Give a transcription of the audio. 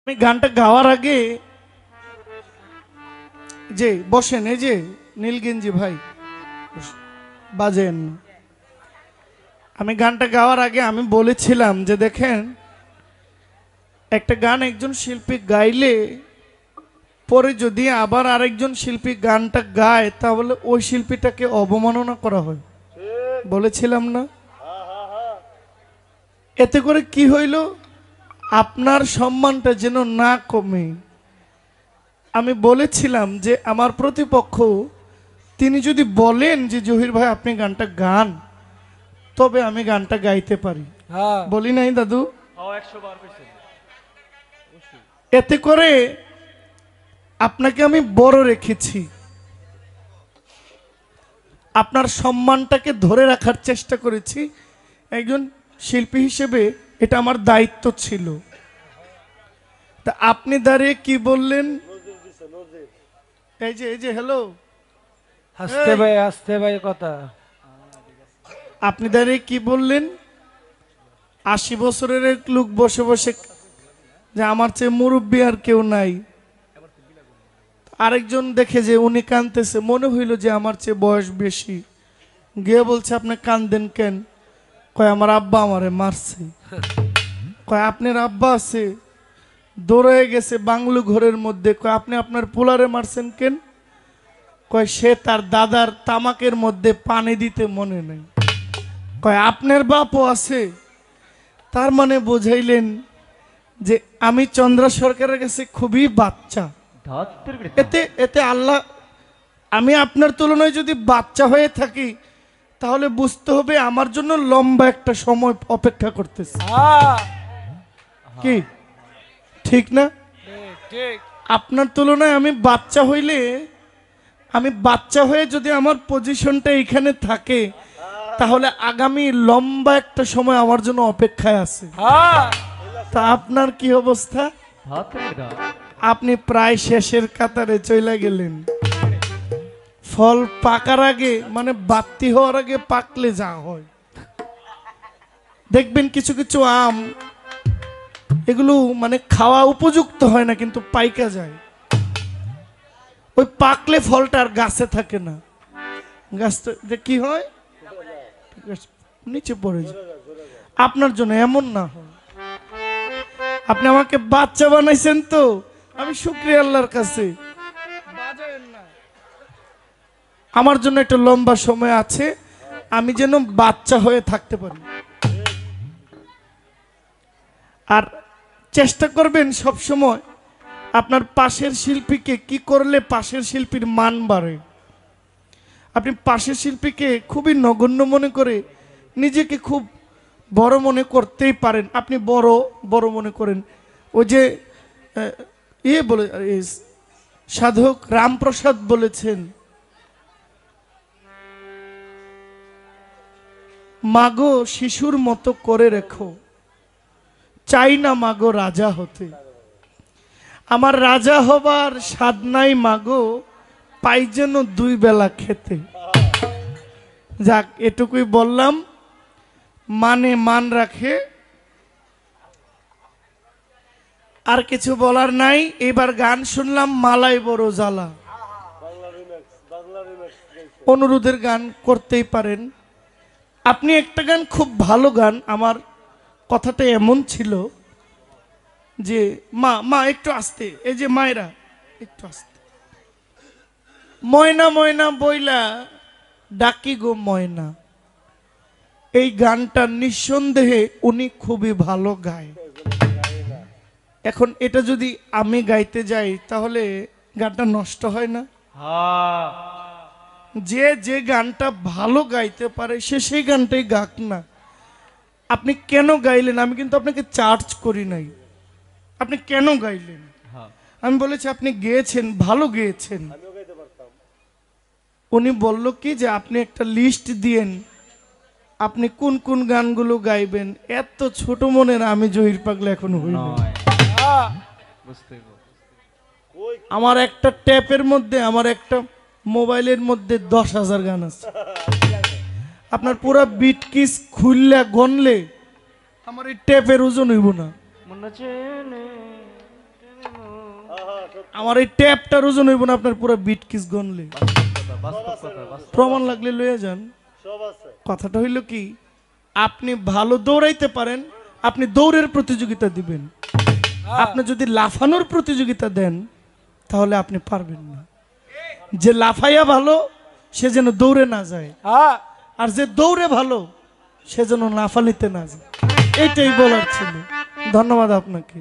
আমি গানটা গাওয়ার আগে যে বসেন, এই যে নীলগেঞ্জি ভাই বাজেন, আমি গানটা গাওয়ার আগে আমি বলেছিলাম যে দেখেন, একটা গান একজন শিল্পী গাইলে পরে যদি আবার আরেকজন শিল্পী গানটা গায় তাহলে ওই শিল্পীটাকে অবমাননা করা হয়, বলেছিলাম না? এতে করে কি হইল, আপনার সম্মানটা যেন না কমে। আমি বলেছিলাম যে আমার প্রতিপক্ষ তিনি যদি বলেন যে জহির ভাই আপনি গানটা গান, তবে আমি গানটা গাইতে পারি। বলি নাই দাদু? এতে করে আপনাকে আমি বড় রেখেছি, আপনার সম্মানটাকে ধরে রাখার চেষ্টা করেছি। একজন শিল্পী হিসেবে এটা আমার দায়িত্ব ছিল। তা আপনি দাঁড়িয়ে কি বললেন? এই যে হ্যালো, হাসতে ভাই কথা। আপনি দাঁড়িয়ে কি বললেন? 80 বছরের এক লোক বসে বসে যে আমার চেয়ে মুরব্বী আর কেউ নাই। আরেকজন দেখে যে উনি কাঁদতেছে, মনে হইল যে আমার চেয়ে বয়স বেশি, গিয়ে বলছে আপনি কাঁদেন কেন? কয় আমার আব্বা আমারে মারছে। কয় আপনার আব্বা আছে? দৌড়ে গেছে বাংলো ঘরের মধ্যে। কয় আপনি আপনার পোলারে মারছেন কেন? কয় সে তার দাদার তামাকের মধ্যে পানি দিতে মনে নেই। কয় আপনার বাপও আছে? তার মানে বোঝাইলেন যে আমি চন্দ্র সরকারের কাছে খুবই বাচ্চা। এতে এতে আল্লাহ, আমি আপনার তুলনায় যদি বাচ্চা হয়ে থাকি তাহলে বুঝতে হবে আমার জন্য লম্বা একটা সময় অপেক্ষা করতেছে। কি ঠিক না? আপনার তুলনায় আমি বাচ্চা হইলে, আমি বাচ্চা হয়ে যদি আমার পজিশনটা এখানে থাকে তাহলে আগামী লম্বা একটা সময় আমার জন্য অপেক্ষায় আছে। তা আপনার কি অবস্থা? আপনি প্রায় শেষের কাতারে চলে গেলেন। ফল পাকার আগে, মানে বাতি হওয়ার আগে পাকলে যা হয়, দেখবেন কিছু কিছু আম এগুলো মানে খাওয়া উপযুক্ত হয় না, কিন্তু পাইকা যায়। ওই পাকলে ফলটা আর গাছে থাকে না, গাছটা যে কি হয় নিচে পড়ে যায়। আপনার জন্য এমন না হয়। আপনি আমাকে বাচ্চা বানাইছেন, তো আমি শুকরিয়া আল্লাহর কাছে। আমার জন্য একটা লম্বা সময় আছে, আমি যেন বাচ্চা হয়ে থাকতে পারি। আর চেষ্টা করবেন সব সময় আপনার পাশের শিল্পীকে কি করলে পাশের শিল্পীর মান বাড়ে। আপনি পাশের শিল্পীকে খুবই নগণ্য মনে করে নিজেকে খুব বড় মনে করতেই পারেন। আপনি বড় বড় মনে করেন। ওই যে বলে সাধক রামপ্রসাদ বলেছেন, মাগো শিশুর মতো করে রেখো, চাই না মাগো রাজা হতে। আমার রাজা হবার স্বাদ নাই মাগো, পাই যেন 2 বেলা খেতে। যাক, এটুকুই বললাম। মানে মান রাখে, আর কিছু বলার নাই। এবার গান শুনলাম মালাই বড় জ্বালা, অনুরোধের গান করতেই পারেন। আপনি একটা গান, খুব ভালো গান। আমার কথাটা এমন ছিল যে মা মা একটু আস্তে, এই যে মায়েরা একটু আস্তে। ময়না ময়না বইলা ডাকি গো ময়না, এই গানটা নিঃসন্দেহে উনি খুবই ভালো গায়। এখন এটা যদি আমি গাইতে যাই তাহলে গানটা নষ্ট হয় না? যে যে গানটা ভালো গাইতে পারে সে সেই গানটাই গাক না। আপনি কেন গাইলেন? আমি কিন্তু আপনাকে চার্জ করি নাই। আপনি কেন গাইলেন? আমি বলেছি আপনি গেয়েছেন, ভালো গেয়েছেন। উনি বলল কি যে আপনি একটা লিস্ট দিয়েন, আপনি কোন কোন গানগুলো গাইবেন। এত ছোট মনের আমি জহির পাগলা এখন হইল। আমার একটা ট্যাপের মধ্যে, আমার একটা মোবাইলের মধ্যে 10,000 গান আছে। আপনার পুরা বিটকিস খুললে গনলে আমার এই ট্যাপের ওজন হইব না। আমার এই ট্যাপটার ওজন হইব না আপনার পুরো বিট কিস গনলে। প্রমাণ লাগলে লয়ে যান। কথাটা হইল কি, আপনি ভালো দৌড়াইতে পারেন, আপনি দৌড়ের প্রতিযোগিতা দিবেন। আপনি যদি লাফানোর প্রতিযোগিতা দেন তাহলে আপনি পারবেন না। যে লাফাইয়া ভালো সে যেন দৌড়ে না যায়, আর যে দৌড়ে ভালো সে যেন লাফালিতে না যায়। এইটাই বলার ছিল। ধন্যবাদ আপনাকে।